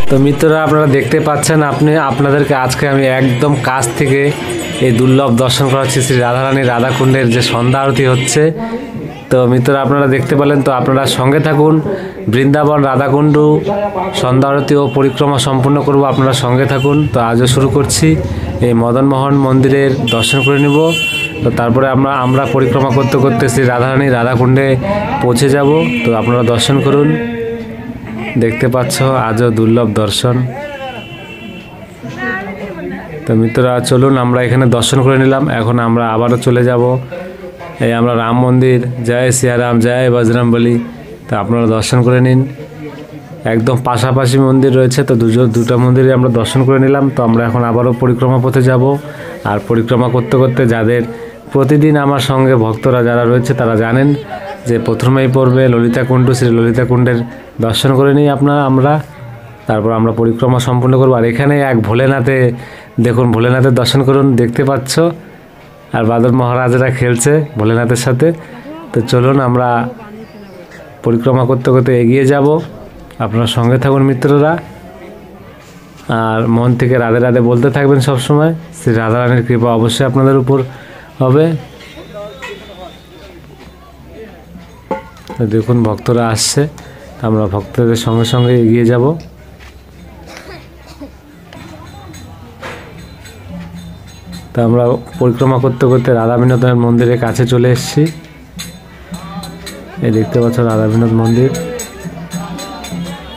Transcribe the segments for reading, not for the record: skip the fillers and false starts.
তো মিত্ররা আপনারা দেখতে পাচ্ছেন, আপনাদেরকে আজকে আমি একদম কাছ থেকে এই দুর্লভ দর্শন করাচ্ছি শ্রী রাধারানী রাধাকুণ্ডের যে সন্ধ্যা আরতি হচ্ছে। তো মিত্ররা আপনারা দেখতে পেলেন, তো আপনারা সঙ্গে থাকুন। বৃন্দাবন রাধাকুণ্ড সন্ধ্যা আরতি ও পরিক্রমা সম্পূর্ণ করব, আপনারা সঙ্গে থাকুন। তো আজও শুরু করছি, এই মদনমোহন মন্দিরের দর্শন করে নিব। তো তারপরে আমরা পরিক্রমা করতে করতে শ্রী রাধারানী রাধাকুণ্ডে পৌঁছে যাব। তো আপনারা দর্শন করুন। দেখতে পাচ্ছ আজও দুর্লভ দর্শন। তো মিত্ররা চলুন, আমরা এখানে দর্শন করে নিলাম। এখন আমরা আবারও চলে যাব এই আমরা রাম মন্দির। জয় সিয়ারাম, জয় বজরংবলী। তো আপনারা দর্শন করে নিন। একদম পাশাপাশি মন্দির রয়েছে, তো দুটো মন্দিরে আমরা দর্শন করে নিলাম। তো আমরা এখন আবারও পরিক্রমা পথে যাব। আর পরিক্রমা করতে করতে যাদের প্রতিদিন আমার সঙ্গে ভক্তরা যারা রয়েছে তারা জানেন যে প্রথমেই পড়বে ললিতাকুণ্ড, শ্রী ললিতাকুণ্ডের দর্শন করে নিই আমরা। তারপর আমরা পরিক্রমা সম্পূর্ণ করবো। আর এখানে এক ভোলেনাথে দেখুন, ভোলেনাথের দর্শন করুন, দেখতে পাচ্ছ। আর বাদর মহারাজরা খেলছে ভোলেনাথের সাথে। তো চলুন আমরা পরিক্রমা করতে করতে এগিয়ে যাব। আপনার সঙ্গে থাকুন মিত্ররা, আর মন থেকে রাধে রাধে বলতে থাকবেন সবসময়। শ্রী রাধারানীর কৃপা অবশ্যই আপনাদের উপর হবে। দেখুন ভক্তরা আসছে, আমরা ভক্তদের সঙ্গে সঙ্গে এগিয়ে যাব। তো আমরা পরিক্রমা করতে করতে রাধা বিনোদের মন্দিরের কাছে চলে এসেছি। এই দেখতে পাচ্ছ রাধা বিনোদ মন্দির।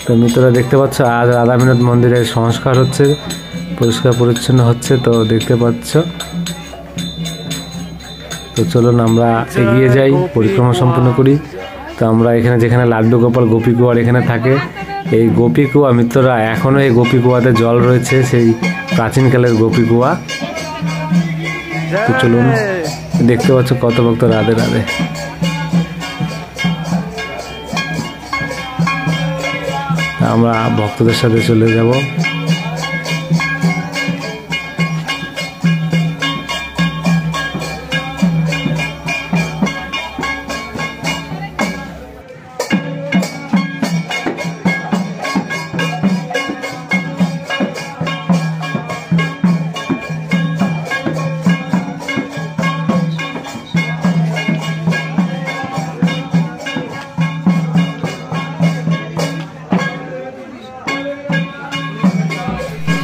তো মিত্ররা দেখতে পাচ্ছ আজ রাধা বিনোদ মন্দিরের সংস্কার হচ্ছে, পরিষ্কার পরিচ্ছন্ন হচ্ছে। তো দেখতে পাচ্ছ। তো চলুন আমরা এগিয়ে যাই, পরিক্রমা সম্পূর্ণ করি। তো আমরা এখানে যেখানে লাড্ডু গোপাল গোপী কুয়ার এখানে থাকে, এই গোপী কুয়া মিত্ররা এখনও এই গোপী কুয়াতে জল রয়েছে, সেই প্রাচীনকালের গোপী কুয়া। তো চলুন, দেখতে পাচ্ছ কত ভক্ত রাধে রাধে। আমরা ভক্তদের সাথে চলে যাব।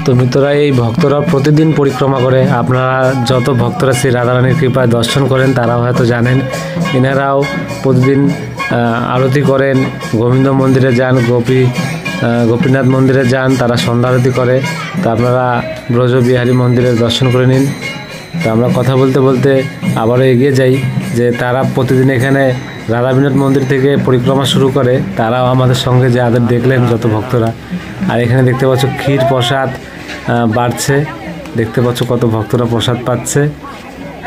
তো মিত্ররা এই ভক্তরা প্রতিদিন পরিক্রমা করে। আপনারা যত ভক্তরা শ্রী রাধারানীর কৃপায় দর্শন করেন তারাও হয়তো জানেন, এনারাও প্রতিদিন আরতি করেন। গোবিন্দ মন্দিরে যান, গোপীনাথ মন্দিরে যান, তারা সন্ধ্যা আরতি করে। তো আপনারা ব্রজবিহারী মন্দিরের দর্শন করে নিন। তো আমরা কথা বলতে বলতে আবারও এগিয়ে যাই, যে তারা প্রতিদিন এখানে রাধা বিনোদ মন্দির থেকে পরিক্রমা শুরু করে, তারাও আমাদের সঙ্গে যাদের দেখলেন যত ভক্তরা। আর এখানে দেখতে পাচ্ছ ক্ষীর প্রসাদ বাড়ছে, দেখতে পাচ্ছ কত ভক্তরা প্রসাদ পাচ্ছে।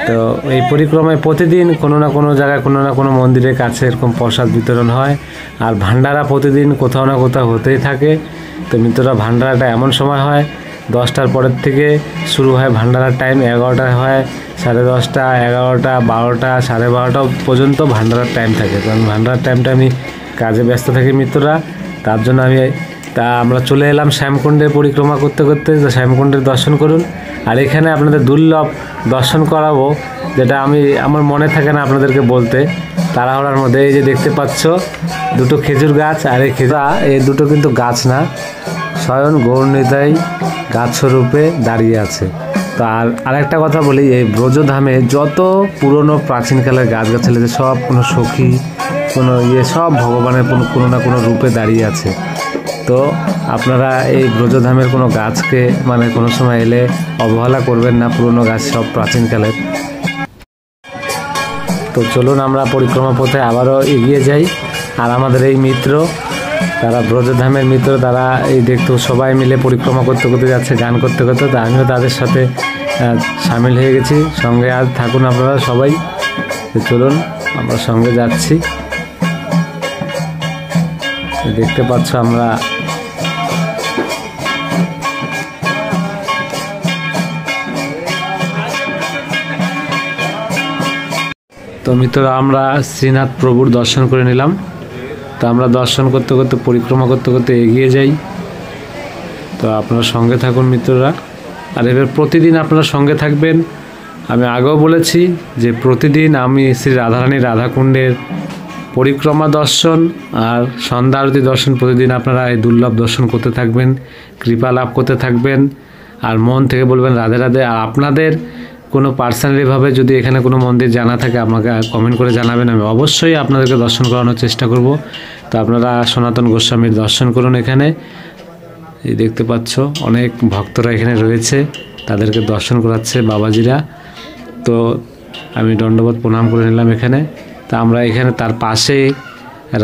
তো এই পরিক্রমায় প্রতিদিন কোনো না কোনো জায়গায় কোনো না কোনো মন্দিরের কাছে এরকম প্রসাদ বিতরণ হয়। আর ভান্ডারা প্রতিদিন কোথাও না কোথাও হতেই থাকে। তো মিত্ররা ভান্ডারাটা এমন সময় হয় 10টার পরের থেকে শুরু হয় ভান্ডারার টাইম, 11টায় হয়, 10:30, 11টা, 12টা, 12:30 পর্যন্ত ভান্ডারার টাইম থাকে। কারণ ভান্ডারার টাইমটা আমি কাজে ব্যস্ত থাকি মিত্ররা, তার জন্য আমরা চলে এলাম শ্যামকুণ্ডের পরিক্রমা করতে করতে। তো শ্যামকুণ্ডের দর্শন করুন। আর এখানে আপনাদের দুর্লভ দর্শন করাবো, যেটা আমার মনে থাকে না আপনাদেরকে বলতে তাড়াহুড়ার মধ্যে। এই যে দেখতে পাচ্ছ দুটো খেজুর গাছ, আর এই দুটো কিন্তু গাছ না, স্বয়ং গৌরনিতাই গাছ স্বরূপে দাঁড়িয়ে আছে। তো আরেকটা কথা বলি, এই ব্রজধামে যত পুরনো প্রাচীনকালের গাছগাছালি সব কোনো সখী, কোনো সব ভগবানের কোনো না কোনো রূপে দাঁড়িয়ে আছে। তো আপনারা এই ব্রজধামের কোনো গাছকে কোনো সময় এলে অবহেলা করবেন না, পুরনো গাছ সব প্রাচীনকালের। তো চলুন আমরা পরিক্রমা পথে আবারও এগিয়ে যাই। আর আমাদের এই মিত্র, তারা ব্রজধামের মিত্র, তারা এই দেখতে সবাই মিলে পরিক্রমা করতে করতে যাচ্ছে, গান করতে করতে। তো আমিও তাদের সাথে সামিল হয়ে গেছি। সঙ্গে আজ থাকুন আপনারা সবাই। তো চলুন আমরা সঙ্গে যাচ্ছি। দেখতে পাচ্ছ আমরা তো মিত্ররা আমরা শ্রীনাথ প্রভুর দর্শন করে নিলাম। তো আমরা দর্শন করতে করতে পরিক্রমা করতে করতে এগিয়ে যাই। তো আপনারা সঙ্গে থাকুন মিত্ররা। আর এবার প্রতিদিন আপনারা সঙ্গে থাকবেন। আমি আগেও বলেছি যে প্রতিদিন আমি শ্রী রাধারানীর রাধাকুণ্ডের পরিক্রমা দর্শন আর সন্ধ্যা আরতি দর্শন প্রতিদিন আপনারা এই দুর্লভ দর্শন করতে থাকবেন, কৃপা লাভ করতে থাকবেন। আর মন থেকে বলবেন রাধে রাধে। আর আপনাদের কোনো পার্সোনালিভাবে যদি এখানে কোনো মন্দির জানা থাকে আমাকে কমেন্ট করে জানাবেন, আমি অবশ্যই আপনাদেরকে দর্শন করানোর চেষ্টা করব। তো আপনারা সনাতন গোস্বামীর দর্শন করুন। এখানে এই দেখতে পাচ্ছ অনেক ভক্তরা এখানে রয়েছে, তাদেরকে দর্শন করাচ্ছে বাবাজিরা। তো আমি দণ্ডবোধ প্রণাম করে নিলাম এখানে। তা আমরা এখানে তার পাশেই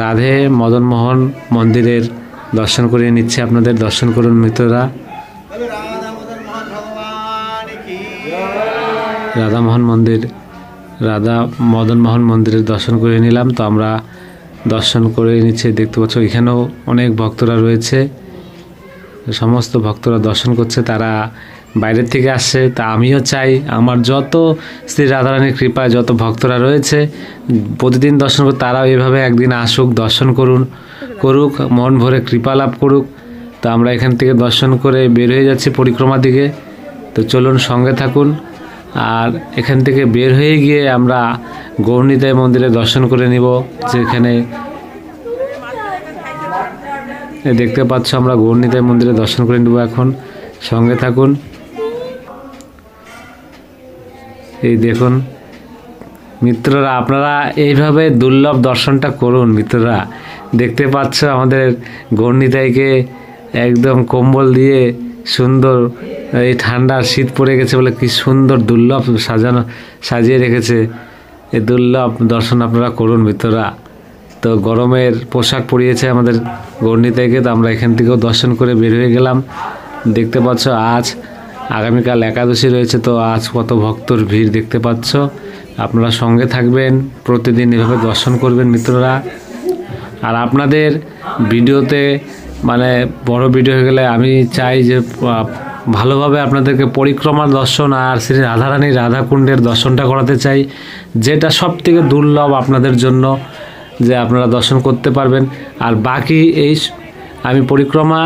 রাধে মদনমোহন মন্দিরের দর্শন করিয়ে নিচ্ছি। আপনাদের দর্শন করুন মিত্ররা। রাধা মদনমোহন মন্দিরের দর্শন করে নিলাম। তো আমরা দর্শন করে নিচ্ছি, দেখতে পাচ্ছ এখানেও অনেক ভক্তরা রয়েছে, সমস্ত ভক্তরা দর্শন করছে, তারা বাইরের থেকে আসছে। তা আমিও চাই আমার যত শ্রী রাধারানীর কৃপায় যত ভক্তরা রয়েছে প্রতিদিন দর্শন করে, তারাও এভাবে একদিন আসুক, দর্শন করুক, মন ভরে কৃপা লাভ করুক। তো আমরা এখান থেকে দর্শন করে বের হয়ে যাচ্ছি পরিক্রমা দিকে। তো চলুন সঙ্গে থাকুন। আর এখান থেকে বের হয়ে গিয়ে আমরা গৌরনিতাই মন্দিরে দর্শন করে নিব, যেখানে দেখতে পাচ্ছ আমরা গৌরনিতাই মন্দিরে দর্শন করে নেব। এখন সঙ্গে থাকুন। এই দেখুন মিত্ররা, আপনারা এইভাবে দুর্লভ দর্শনটা করুন মিত্ররা। দেখতে পাচ্ছ আমাদের গৌরনিতাইকে একদম কম্বল দিয়ে সুন্দর, এই ঠান্ডার শীত পড়ে গেছে বলে কি সুন্দর দুর্লভ সাজিয়ে রেখেছে। এই দুর্লভ দর্শন আপনারা করুন মিত্ররা। তো গরমের পোশাক পরিয়েছে আমাদের গৌরনিতাইকে। তো আমরা এখান থেকেও দর্শন করে বের হয়ে গেলাম। দেখতে পাচ্ছ আগামীকাল একাদশী রয়েছে, তো আজ কত ভক্তর ভিড় দেখতে পাচ্ছ। আপনারা সঙ্গে থাকবেন, প্রতিদিন এভাবে দর্শন করবেন মিত্ররা। আর আপনাদের ভিডিওতে মানে বড় ভিডিও হয়ে গেলে আমি চাই যে ভালোভাবে আপনাদেরকে পরিক্রমার দর্শন আর শ্রী রাধারানীর রাধাকুণ্ডের দর্শনটা করাতে চাই, যেটা সব থেকে দুর্লভ আপনাদের জন্য, যে আপনারা দর্শন করতে পারবেন। আর বাকি এই আমি পরিক্রমা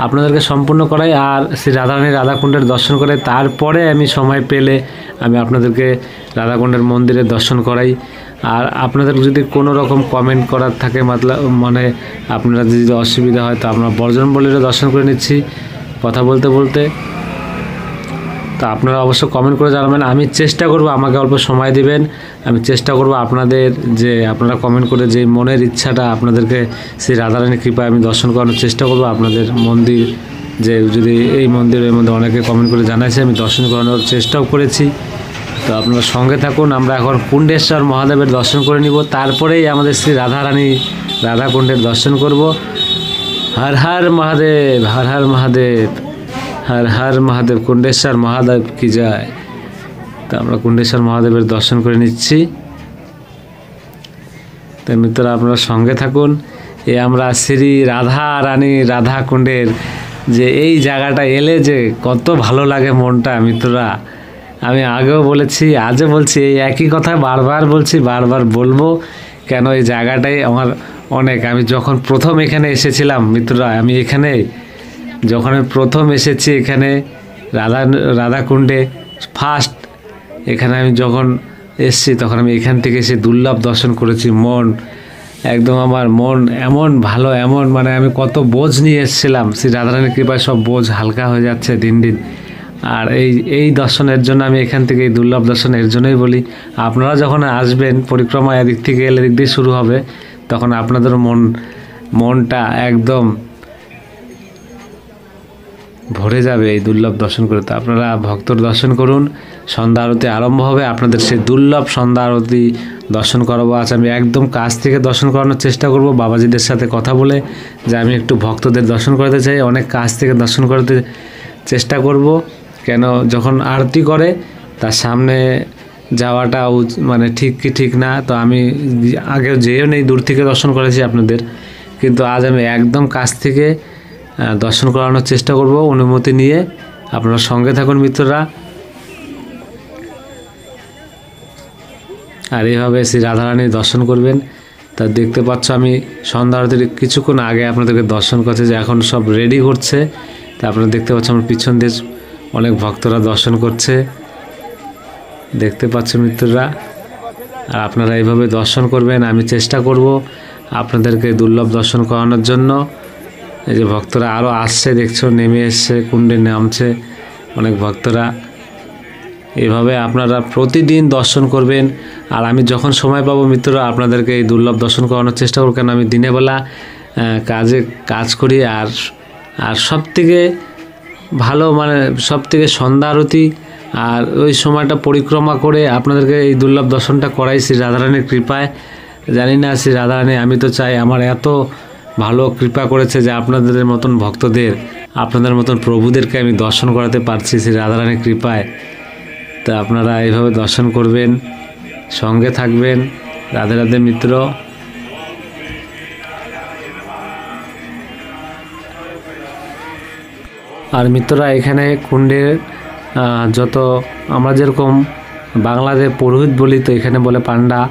আপনাদেরকে সম্পূর্ণ করাই আর শ্রী রাধারানীর রাধাকুণ্ডের দর্শন করাই। তারপরে আমি সময় পেলে আমি আপনাদেরকে রাধাকুণ্ডের মন্দিরে দর্শন করাই। আর আপনাদের যদি কোনো রকম কমেন্ট করার থাকে মানে আপনারা যদি অসুবিধা হয়, তো আমরা বজরংবলীর দর্শন করে নিচ্ছি কথা বলতে বলতে। তো আপনারা অবশ্য কমেন্ট করে জানাবেন। আমি চেষ্টা করব, আমাকে অল্প সময় দিবেন, আমি চেষ্টা করব আপনাদের যে আপনারা কমেন্ট করে যে মনের ইচ্ছাটা আপনাদেরকে সেই রাধারানীর কৃপায় আমি দর্শন করানোর চেষ্টা করব। আপনাদের মন্দির যে যদি এই মন্দিরের মধ্যে অনেকে কমেন্ট করে জানাইছে, আমি দর্শন করানোর চেষ্টাও করেছি। তো আপনারা সঙ্গে থাকুন। আমরা এখন কুণ্ডেশ্বর মহাদেবের দর্শন করে নিব, তারপরেই আমাদের শ্রী রাধারানী রাধাকুণ্ডের দর্শন করব। হর হর মহাদেব, হর হর মহাদেব, হর হর মহাদেব, কুণ্ডেশ্বর মহাদেব কি যায়। তো আমরা কুণ্ডেশ্বর মহাদেবের দর্শন করে নিচ্ছি। তাই মিত্ররা আপনারা সঙ্গে থাকুন। আমরা শ্রী রাধারানী রাধাকুণ্ডের যে এই জায়গাটা এলে যে কত ভালো লাগে মনটা মিত্ররা। আমি আগেও বলেছি, আজও বলছি, এই একই কথা বারবার বলছি, বারবার বলবো। কেন এই জায়গাটাই আমার অনেক, আমি যখন প্রথম এখানে এসেছিলাম মিত্ররা, আমি এখানে যখন আমি প্রথম এসেছি এখানে রাধাকুণ্ডে ফার্স্ট এখানে আমি যখন এসেছি, তখন আমি এখান থেকে এসে দুর্লভ দর্শন করেছি। মন একদম, আমার মন এমন ভালো, এমন মানে আমি কত বোঝ নিয়ে এসেছিলাম, শ্রী রাধারানীর কৃপায় সব বোঝ হালকা হয়ে যাচ্ছে দিন দিন। আর এই দর্শনের জন্য আমি এখান থেকে এই দুর্লভ দর্শন এর জন্যই বলি। আপনারা যখন আসবেন পরিক্রমা এদিক থেকে এলে, দিক দিয়ে শুরু হবে, তখন আপনাদের মনটা একদম ভরে যাবে এই দুর্লভ দর্শন করে। তো আপনারা ভক্তর দর্শন করুন। সন্ধ্যা আরতি আরম্ভ হবে, আপনাদের সেই দুর্লভ সন্ধ্যা আরতি দর্শন করাবো। আজ আমি একদম কাছ থেকে দর্শন করানোর চেষ্টা করব, বাবাজিদের সাথে কথা বলে যে আমি একটু ভক্তদের দর্শন করাতে চাই, অনেক কাছ থেকে দর্শন করাতে চেষ্টা করব। কেন যখন আরতি করে তার সামনে যাওয়াটা মানে ঠিক কি ঠিক না, তো আমি আগেও যেও নেই, দূর থেকে দর্শন করেছি আপনাদের, কিন্তু আজ আমি একদম কাছ থেকে দর্শন করানোর চেষ্টা করব অনুমতি নিয়ে। আপনারা সঙ্গে থাকুন মিত্ররা। আর এইভাবে শ্রী রাধারানীর দর্শন করবেন। তা দেখতে পাচ্ছ আমি সন্ধ্যা আরতির কিছুক্ষণ আগে আপনাদেরকে দর্শন করছে যে এখন সব রেডি করছে। তা আপনারা দেখতে পাচ্ছেন আমার পিছন দিয়ে অনেক ভক্তরা দর্শন করছে, দেখতে পাচ্ছেন মিত্ররা। আর আপনারা এইভাবে দর্শন করবেন, আমি চেষ্টা করব আপনাদেরকে দুর্লভ দর্শন করানোর জন্য। এই যে ভক্তরা আরও আসছে, দেখছো নেমে এসছে, কুণ্ডে নামছে অনেক ভক্তরা। এভাবে আপনারা প্রতিদিন দর্শন করবেন। আর আমি যখন সময় পাবো মিত্ররা আপনাদেরকে এই দুর্লভ দর্শন করানোর চেষ্টা করব, কেন আমি দিনের বেলা কাজ করি। আর সবথেকে ভালো মানে সবথেকে সন্ধ্যা আরতি আর ওই সময়টা পরিক্রমা করে আপনাদেরকে এই দুর্লভ দর্শনটা করাই শ্রী রাধারানীর কৃপায়। জানি না শ্রী রাধারানী, আমি তো চাই আমার এত ভালো কৃপা করেছে যে আপনাদের মতন ভক্তদের, আপনাদের মতন প্রভুদেরকে আমি দর্শন করাতে পারছি শ্রী রাধারানীর কৃপায়। তা আপনারা এইভাবে দর্শন করবেন, সঙ্গে থাকবেন। রাধে রাধে মিত্র। আর মিত্ররা এখানে কুণ্ডের যত আমরা যেরকম বাংলাতে পুরোহিত বলি, তো এখানে বলে পান্ডা।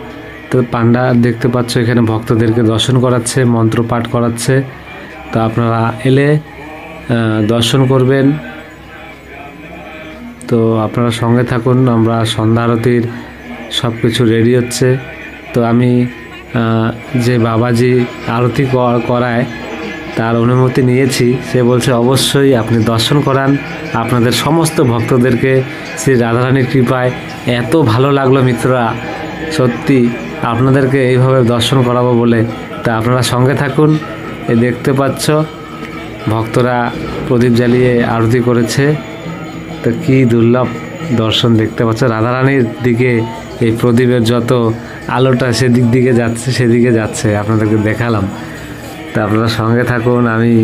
তো পান্ডা দেখতে পাচ্ছ এখানে ভক্তদেরকে দর্শন করাচ্ছে, মন্ত্র পাঠ করাচ্ছে। তো আপনারা এলে দর্শন করবেন। তো আপনারা সঙ্গে থাকুন। আমরা সন্ধ্যা আরতির সব কিছু রেডি হচ্ছে। তো আমি যে বাবাজি আরতি করায় তার অনুমতি নিয়েছি। সে বলছে অবশ্যই আপনি দর্শন করান আপনাদের সমস্ত ভক্তদেরকে শ্রী রাধারানীর কৃপায়। এত ভালো লাগলো মিত্ররা, সত্যি আপনাদেরকে এইভাবে দর্শন করাবো বলে। তা আপনারা সঙ্গে থাকুন। এই দেখতে পাচ্ছ ভক্তরা প্রদীপ জ্বালিয়ে আরতি করেছে। তো কী দুর্লভ দর্শন দেখতে পাচ্ছ, রাধারানীর দিকে এই প্রদীপের যত আলোটা সেদিকে যাচ্ছে আপনাদেরকে দেখালাম। তা আপনারা সঙ্গে থাকুন। আমি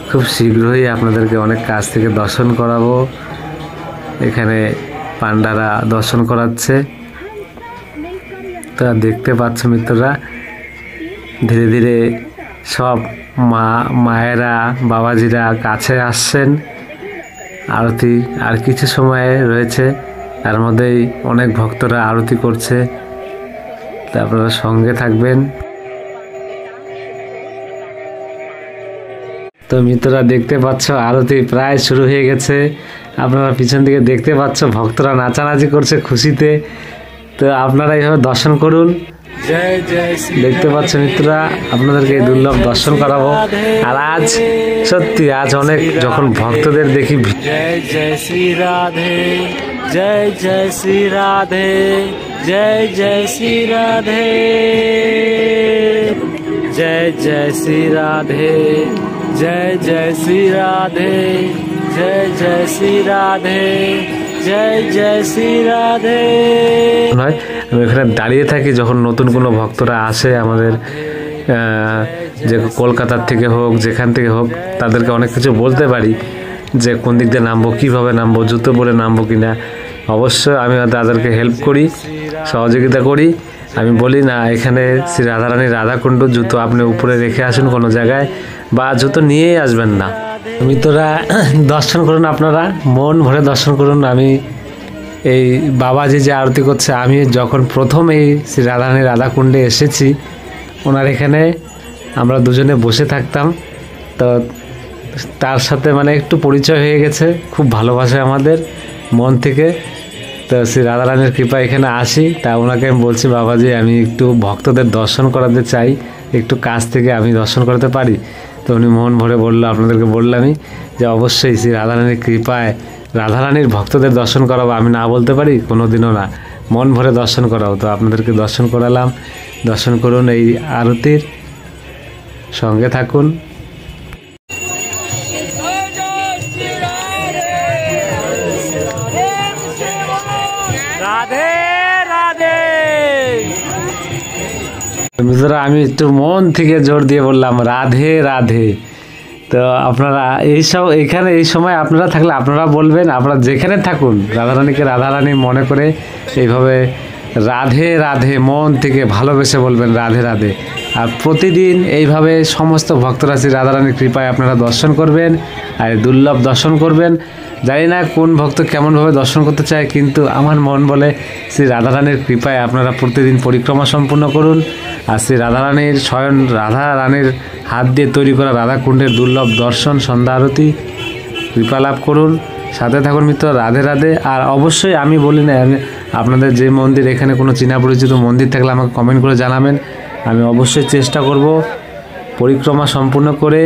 খুব শীঘ্রই আপনাদেরকে অনেক কাছ থেকে দর্শন করাবো। এখানে পান্ডারা দর্শন করাচ্ছে। তা দেখতে পাচ্ছ মিত্ররা, ধীরে ধীরে সব মায়েরা বাবাজিরা কাছে আসছেন। আরতি আর কিছু সময় রয়েছে, তার মধ্যেই অনেক ভক্তরা আরতি করছে। তা আপনারা সঙ্গে থাকবেন। তো মিত্ররা দেখতে পাচ্ছ আরতি প্রায় শুরু হয়ে গেছে। আপনারা পিছন দিকে দেখতে পাচ্ছ ভক্তরা নাচানাচি করছে খুশিতে। তো আপনারা এইভাবে দর্শন করুন। দেখতে পাচ্ছ মিত্ররা, আপনাদেরকে এই দুর্লভ দর্শন করাবো। আর আজ সত্যি আজ অনেক যখন ভক্তদের দেখি, जय जय श्री राधे, जय जय श्री राधे, जय जय श्री राधे, जय जय श्री राधे, जय जय श्री राधे, जय जय श्री राधे, जय जय श्री राधे। নয় আমি এখানে দাঁড়িয়ে থাকি যখন নতুন কোনো ভক্তরা আসে আমাদের, যে কলকাতার থেকে হোক যেখান থেকে হোক, তাদেরকে অনেক কিছু বলতে পারি যে কোন দিক দিয়ে নামবো, কীভাবে নামবো, জুতো পরে নামবো কিনা। অবশ্যই আমি তাদেরকে হেল্প করি, সহযোগিতা করি। আমি বলি না এখানে শ্রী রাধারানী রাধাকুণ্ড, জুতো আপনি উপরে রেখে আসুন কোনো জায়গায়, বা জুতো নিয়েই আসবেন না। মিত্ররা দর্শন করুন, আপনারা মন ভরে দর্শন করুন। আমি এই বাবাজি যে আরতি করছে, আমি যখন প্রথম এই শ্রী রাধারানী রাধাকুণ্ডে এসেছি, ওনার এখানে আমরা দুজনে বসে থাকতাম। তো তার সাথে মানে একটু পরিচয় হয়ে গেছে, খুব ভালোবাসে আমাদের মন থেকে। তো শ্রী রাধারানীর কৃপা এখানে আসি। তা ওনাকে আমি বলছি বাবাজি আমি একটু ভক্তদের দর্শন করাতে চাই, একটু কাছ থেকে আমি দর্শন করাতে পারি। তো উনি মন ভরে বললো, আপনাদেরকে বললামই যে অবশ্যই শ্রী রাধারানীর কৃপায় রাধারানীর ভক্তদের দর্শন করাবো। আমি না বলতে পারি কোনো দিনও না, মন ভরে দর্শন করাবো। তো আপনাদেরকে দর্শন করালাম। দর্শন করুন এই আরতির, সঙ্গে থাকুন। राधे राधे। মিত্ররা আমি একটু মন থেকে জোর দিয়ে বললাম রাধে রাধে। তো আপনারা এইসব এখানে এই সময় আপনারা থাকলে আপনারা বলবেন, আপনারা যেখানে থাকুন রাধারানীকে রাধারানী মনে করে এইভাবে রাধে রাধে মন থেকে ভালোবেসে বলবেন রাধে রাধে। আর প্রতিদিন এইভাবে সমস্ত ভক্তরা শ্রী রাধারানীর কৃপায় আপনারা দর্শন করবেন আর দুর্লভ দর্শন করবেন। জানি না কোন ভক্ত কেমনভাবে দর্শন করতে চায়, কিন্তু আমার মন বলে শ্রী রাধারানীর কৃপায় আপনারা প্রতিদিন পরিক্রমা সম্পূর্ণ করুন। আর শ্রী রাধারানীর স্বয়ং রাধারানীর হাত দিয়ে তৈরি করা রাধাকুণ্ডের দুর্লভ দর্শন, সন্ধ্যা আরতি কৃপা লাভ করুন। সাথে থাকুন মিত্র, রাধে রাধে। আর অবশ্যই আমি বলি না, আমি আপনাদের যে মন্দির, এখানে কোনো চেনা পরিচিত মন্দির থাকলে আমাকে কমেন্ট করে জানাবেন। আমি অবশ্যই চেষ্টা করব পরিক্রমা সম্পূর্ণ করে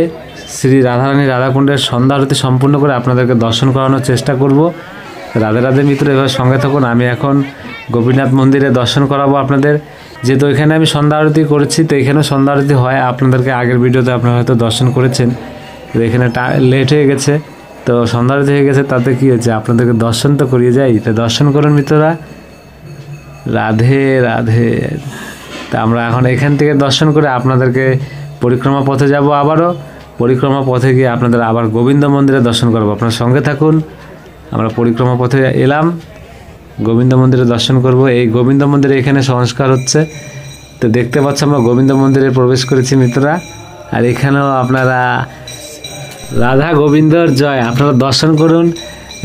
শ্রী রাধারানী রাধাকুণ্ডের সন্ধ্যা আরতি সম্পূর্ণ করে আপনাদেরকে দর্শন করানোর চেষ্টা করব। রাধে রাধে মিত্র, এভাবে সঙ্গে থাকুন। আমি এখন গোপীনাথ মন্দিরে দর্শন করাবো আপনাদের, যেহেতু এখানে আমি সন্ধ্যা আরতি করেছি, তো এখানেও সন্ধ্যা আরতি হয়। আপনাদেরকে আগের ভিডিওতে আপনারা হয়তো দর্শন করেছেন। তো এখানে লেট হয়ে গেছে, তো সন্ধ্যা আরতি হয়ে গেছে, তাতে কী হয়েছে, আপনাদেরকে দর্শন তো করিয়ে যাই। তো দর্শন করুন মিত্ররা, রাধে রাধে। তা আমরা এখন এখান থেকে দর্শন করে আপনাদেরকে পরিক্রমা পথে যাব। আবারও পরিক্রমা পথে গিয়ে আপনাদের আবার গোবিন্দ মন্দিরে দর্শন করবো। আপনার সঙ্গে থাকুন। আমরা পরিক্রমা পথে এলাম, গোবিন্দ মন্দিরে দর্শন করব। এই গোবিন্দ মন্দিরে এখানে সংস্কার হচ্ছে, তো দেখতে পাচ্ছ আমরা গোবিন্দ মন্দিরে প্রবেশ করেছি মিত্ররা। আর এখানেও আপনারা রাধা গোবিন্দর জয়, আপনারা দর্শন করুন।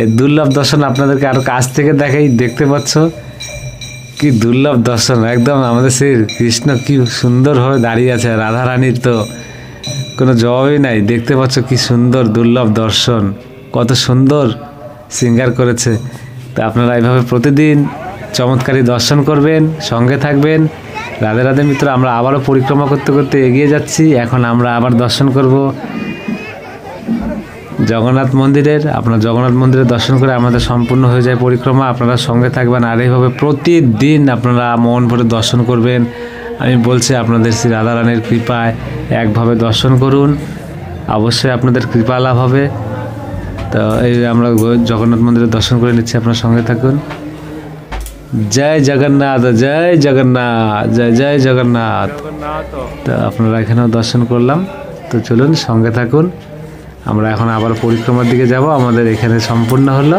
এই দুর্লভ দর্শন আপনাদেরকে আরও কাছ থেকে দেখাই। দেখতে পাচ্ছ কি দুর্লভ দর্শন, একদম আমাদের শ্রী কৃষ্ণ কি সুন্দরভাবে দাঁড়িয়ে আছে। রাধা রানীর তো কোনো জবাবই নাই। দেখতে পাচ্ছ কি সুন্দর দুর্লভ দর্শন, কত সুন্দর সিঙ্গার করেছে। তো আপনারা এইভাবে প্রতিদিন চমৎকারী দর্শন করবেন, সঙ্গে থাকবেন। রাধে রাধে মিত্র, আমরা আবারও পরিক্রমা করতে করতে এগিয়ে যাচ্ছি। এখন আমরা আবার দর্শন করব জগন্নাথ মন্দিরের। আপনার জগন্নাথ মন্দিরে দর্শন করে আমাদের সম্পূর্ণ হয়ে যায় পরিক্রমা। আপনারা সঙ্গে থাকবেন আর এইভাবে প্রতিদিন আপনারা মন ভরে দর্শন করবেন। আমি বলছি আপনাদের শ্রী রাধারানীর কৃপায় একভাবে দর্শন করুন, অবশ্যই আপনাদের কৃপা লাভ হবে। তো এই আমরা জগন্নাথ মন্দিরে দর্শন করে নিচ্ছি, আপনার সঙ্গে থাকুন। জয় জগন্নাথ, জয় জগন্নাথ, জয় জয় জগন্নাথ। তো আপনারা এখানেও দর্শন করলাম। তো চলুন সঙ্গে থাকুন, আমরা এখন আবার পরিক্রমার দিকে যাব। আমাদের এখানে সম্পূর্ণ হলো।